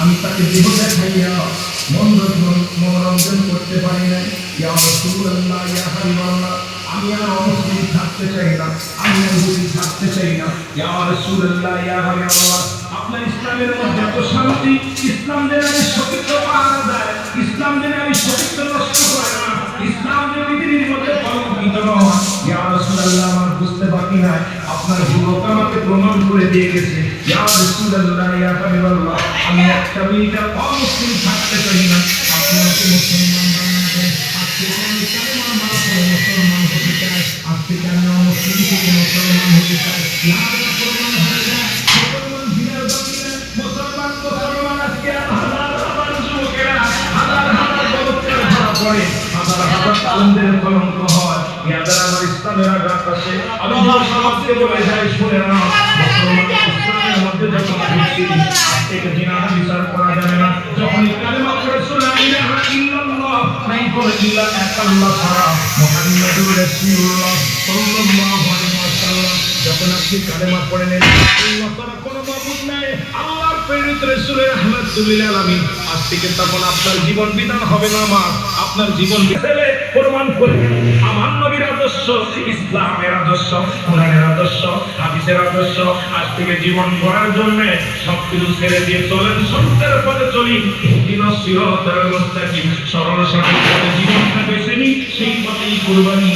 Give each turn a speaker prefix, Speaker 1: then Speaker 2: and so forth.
Speaker 1: আমি তাকে দেহ দেখাইয়া মনোরঞ্জন করতে পারি না। ইয়া রাসূলুল্লাহ, ইয়া হাবিবাল্লাহ, আমি আর অমুসলিম থাকতে চাই না, আমি আর ইহুদি থাকতে চাই না। ইয়া রাসূলুল্লাহ, ইয়া হাবিবাল্লাহ, আপনার ইসলামের মধ্যে এত শান্তি, ইসলাম যেন আমি সতীত্ব পাওয়া যায়, ইসলাম যেন আমি সতীত্ব নষ্ট করে না, ইসলাম যেন পৃথিবীর মধ্যে কলঙ্কিত নয়। ইয়া রাসূলুল্লাহ, আমার বুঝতে বাকি নাই, আপনার যুবক আমাকে প্রমাণ করে দিয়ে গেছে। ইয়া রাসূলুল্লাহ, ইয়া হাবিবাল্লাহ, আমি একটা মিনিট অমুসলিম থাকতে চাই না, আপনি আমাকে মুসলমান বানাবেন। আজকে আমি কালেমা মারা পড়ে মুসলমান হতে চাই, আজকে আমি অমুসলিম থেকে মুসলমান হতে চাই। ইয়া মুসলমান হয়ে যায়, মুসলমান দিনের বাকি নেই, মুসলমান আজকে হাজার যুবকেরা হাজার বলতের ধরা পড়ে, হাজার তালেমদের কলঙ্ক হয়। ইয়াদের আমার ইসলামের আঘাত আছে। আমি সমাজকে বলে যাই, শুনে না, মুসলমান ইসলামের মধ্যে যখন ঢুকছি, থেকে জিনার বিচার করা যাবে না। যখন কালেমা পড়েছো লা ইলাহা ইল্লাল্লাহ, নাই বলে ইল্লা আল্লাহ ছাড়া মুহাম্মাদুর রাসূলুল্লাহ সাল্লাল্লাহু আলাইহি ওয়াসাল্লাম, যখন আপনি কালেমা পড়ে নেন আল্লাহ ছাড়া কোনো মাবুদ নাই, আল্লাহর প্রেরিত রাসূল রাহমাতুল লিল আলামিন, আজ থেকে তখন আপনার জীবন বিধান হবে না, আপনার জীবন বিধানে প্রমাণ করবেন আমার নবীর আদর্শ, ইসলামের আদর্শ, কোরআনের আদর্শ, হাদিসের আদর্শ। আজ থেকে জীবন গড়ার জন্য সবকিছু ছেড়ে দিয়ে চলেন সত্যের পথে চলি, ইহদিনাস সিরাতাল মুস্তাকিম, সরল সঠিক পথে জীবনটা বেছে নিই, সেই পথেই কুরবানি